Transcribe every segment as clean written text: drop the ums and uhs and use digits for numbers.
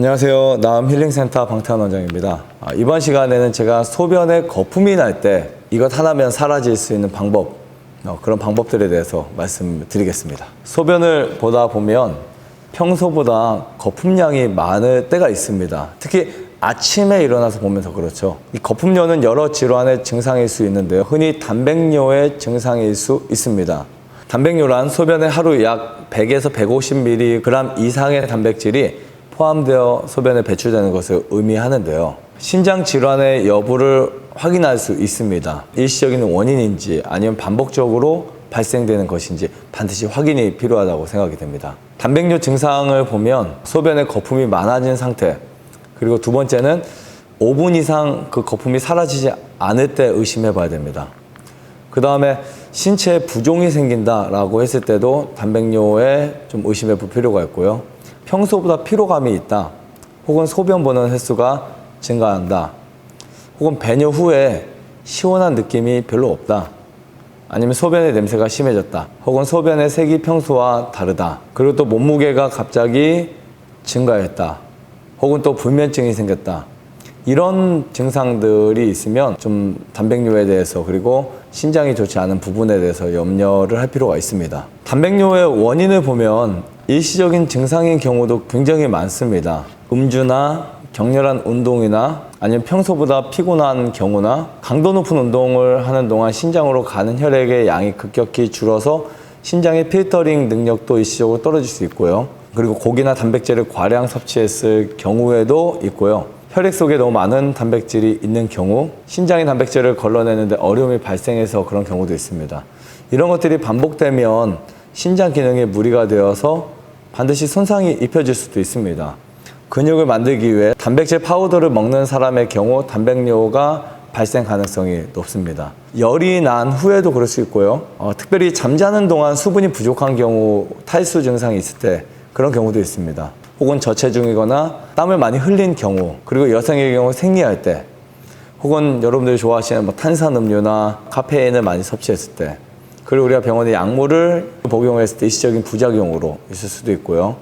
안녕하세요. 나음 힐링센터 방태환 원장입니다. 이번 시간에는 제가 소변에 거품이 날 때 이것 하나면 사라질 수 있는 방법, 그런 방법들에 대해서 말씀드리겠습니다. 소변을 보다 보면 평소보다 거품량이 많을 때가 있습니다. 특히 아침에 일어나서 보면 더 그렇죠. 이 거품료는 여러 질환의 증상일 수 있는데요. 흔히 단백뇨의 증상일 수 있습니다. 단백뇨란 소변에 하루 약 100에서 150mg 이상의 단백질이 포함되어 소변에 배출되는 것을 의미하는데요. 신장 질환의 여부를 확인할 수 있습니다. 일시적인 원인인지 아니면 반복적으로 발생되는 것인지 반드시 확인이 필요하다고 생각이 됩니다. 단백뇨 증상을 보면 소변에 거품이 많아진 상태, 그리고 두 번째는 5분 이상 그 거품이 사라지지 않을 때 의심해 봐야 됩니다. 그 다음에 신체에 부종이 생긴다라고 했을 때도 단백뇨에 좀 의심해 볼 필요가 있고요. 평소보다 피로감이 있다, 혹은 소변 보는 횟수가 증가한다, 혹은 배뇨 후에 시원한 느낌이 별로 없다, 아니면 소변의 냄새가 심해졌다, 혹은 소변의 색이 평소와 다르다, 그리고 또 몸무게가 갑자기 증가했다, 혹은 또 불면증이 생겼다, 이런 증상들이 있으면 좀 단백뇨에 대해서, 그리고 신장이 좋지 않은 부분에 대해서 염려를 할 필요가 있습니다. 단백뇨의 원인을 보면 일시적인 증상인 경우도 굉장히 많습니다. 음주나 격렬한 운동이나 아니면 평소보다 피곤한 경우나 강도 높은 운동을 하는 동안 신장으로 가는 혈액의 양이 급격히 줄어서 신장의 필터링 능력도 일시적으로 떨어질 수 있고요. 그리고 고기나 단백질을 과량 섭취했을 경우에도 있고요. 혈액 속에 너무 많은 단백질이 있는 경우 신장이 단백질을 걸러내는데 어려움이 발생해서 그런 경우도 있습니다. 이런 것들이 반복되면 신장 기능에 무리가 되어서 반드시 손상이 입혀질 수도 있습니다. 근육을 만들기 위해 단백질 파우더를 먹는 사람의 경우 단백뇨가 발생 가능성이 높습니다. 열이 난 후에도 그럴 수 있고요. 특별히 잠자는 동안 수분이 부족한 경우 탈수 증상이 있을 때 그런 경우도 있습니다. 혹은 저체중이거나 땀을 많이 흘린 경우, 그리고 여성의 경우 생리할 때, 혹은 여러분들이 좋아하시는 탄산음료나 카페인을 많이 섭취했을 때, 그리고 우리가 병원에 약물을 복용했을 때 일시적인 부작용으로 있을 수도 있고요.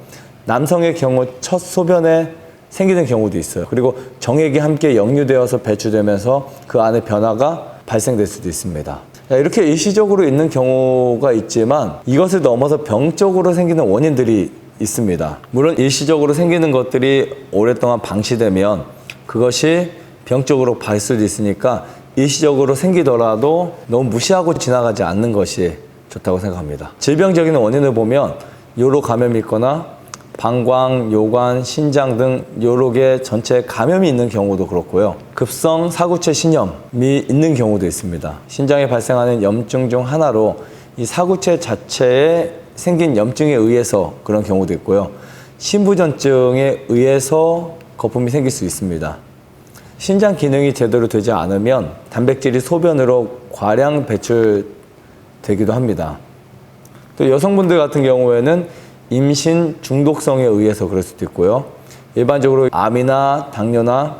남성의 경우 첫 소변에 생기는 경우도 있어요. 그리고 정액이 함께 역류되어서 배출되면서 그 안에 변화가 발생될 수도 있습니다. 이렇게 일시적으로 있는 경우가 있지만 이것을 넘어서 병적으로 생기는 원인들이 있습니다. 물론 일시적으로 생기는 것들이 오랫동안 방치되면 그것이 병적으로 갈 수도 있으니까 일시적으로 생기더라도 너무 무시하고 지나가지 않는 것이 좋다고 생각합니다. 질병적인 원인을 보면 요로 감염이 있거나 방광, 요관, 신장 등 여러 개 전체에 감염이 있는 경우도 그렇고요. 급성 사구체 신염이 있는 경우도 있습니다. 신장에 발생하는 염증 중 하나로 이 사구체 자체에 생긴 염증에 의해서 그런 경우도 있고요. 신부전증에 의해서 거품이 생길 수 있습니다. 신장 기능이 제대로 되지 않으면 단백질이 소변으로 과량 배출되기도 합니다. 또 여성분들 같은 경우에는 임신 중독성에 의해서 그럴 수도 있고요. 일반적으로 암이나 당뇨나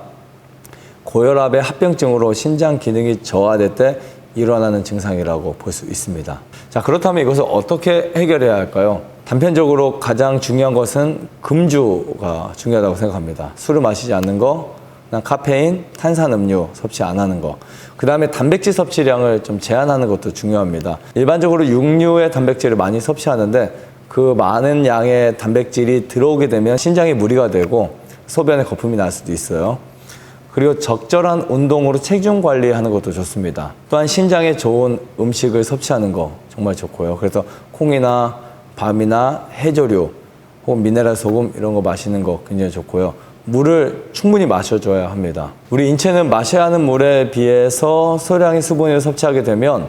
고혈압의 합병증으로 신장 기능이 저하될 때 일어나는 증상이라고 볼 수 있습니다. 자, 그렇다면 이것을 어떻게 해결해야 할까요? 단편적으로 가장 중요한 것은 금주가 중요하다고 생각합니다. 술을 마시지 않는 거, 카페인, 탄산음료 섭취 안 하는 거, 그 다음에 단백질 섭취량을 좀 제한하는 것도 중요합니다. 일반적으로 육류의 단백질을 많이 섭취하는데 그 많은 양의 단백질이 들어오게 되면 신장에 무리가 되고 소변에 거품이 날 수도 있어요. 그리고 적절한 운동으로 체중 관리하는 것도 좋습니다. 또한 신장에 좋은 음식을 섭취하는 거 정말 좋고요. 그래서 콩이나 밤이나 해조류 혹은 미네랄 소금 이런 거 마시는 거 굉장히 좋고요. 물을 충분히 마셔줘야 합니다. 우리 인체는 마셔야 하는 물에 비해서 소량의 수분을 섭취하게 되면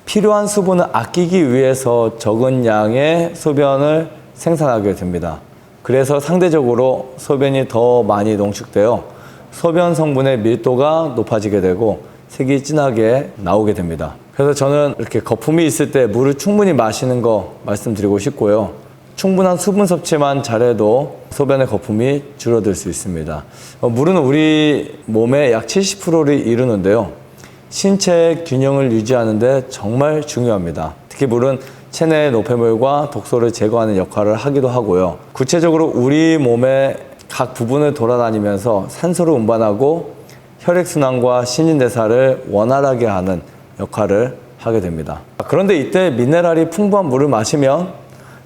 필요한 수분을 아끼기 위해서 적은 양의 소변을 생산하게 됩니다. 그래서 상대적으로 소변이 더 많이 농축되어 소변 성분의 밀도가 높아지게 되고 색이 진하게 나오게 됩니다. 그래서 저는 이렇게 거품이 있을 때 물을 충분히 마시는 거 말씀드리고 싶고요. 충분한 수분 섭취만 잘해도 소변의 거품이 줄어들 수 있습니다. 물은 우리 몸의 약 70%를 이루는데요. 신체의 균형을 유지하는 데 정말 중요합니다. 특히 물은 체내의 노폐물과 독소를 제거하는 역할을 하기도 하고요. 구체적으로 우리 몸의 각 부분을 돌아다니면서 산소를 운반하고 혈액순환과 신진대사를 원활하게 하는 역할을 하게 됩니다. 그런데 이때 미네랄이 풍부한 물을 마시면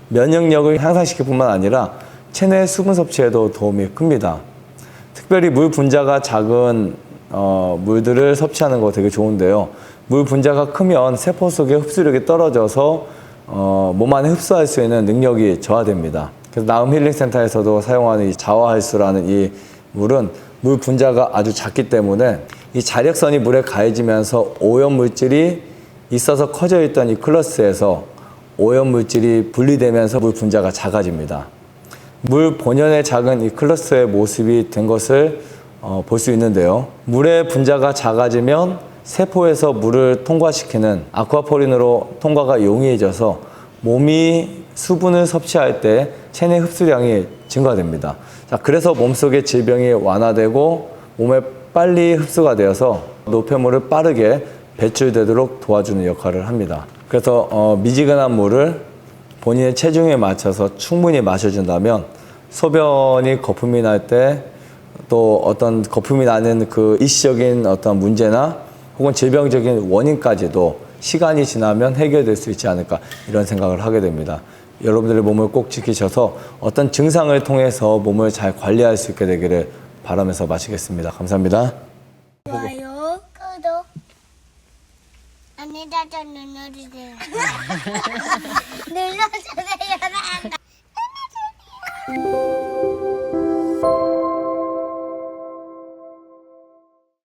면역력을 향상시킬 뿐만 아니라 체내 수분 섭취에도 도움이 큽니다. 특별히 물 분자가 작은 물들을 섭취하는 거 되게 좋은데요. 물 분자가 크면 세포 속의 흡수력이 떨어져서 몸 안에 흡수할 수 있는 능력이 저하됩니다. 그래서 나음 힐링센터에서도 사용하는 이 자화할수라는 이 물은 물 분자가 아주 작기 때문에 이 자력선이 물에 가해지면서 오염 물질이 있어서 커져 있던 이 클러스에서 오염 물질이 분리되면서 물 분자가 작아집니다. 물 본연의 작은 이 클러스의 모습이 된 것을 볼 수 있는데요. 물의 분자가 작아지면 세포에서 물을 통과시키는 아쿠아포린으로 통과가 용이해져서 몸이 수분을 섭취할 때 체내 흡수량이 증가됩니다. 자, 그래서 몸속의 질병이 완화되고 몸에 빨리 흡수가 되어서 노폐물을 빠르게 배출되도록 도와주는 역할을 합니다. 그래서 미지근한 물을 본인의 체중에 맞춰서 충분히 마셔준다면 소변이 거품이 날 때 또 어떤 거품이 나는 그 일시적인 어떤 문제나 혹은 질병적인 원인까지도 시간이 지나면 해결될 수 있지 않을까 이런 생각을 하게 됩니다. 여러분들의 몸을 꼭 지키셔서 어떤 증상을 통해서 몸을 잘 관리할 수 있게 되기를 바라면서 마치겠습니다. 감사합니다. 좋아요, 구독, 안내자전 눌러주세요. 눌러주세요.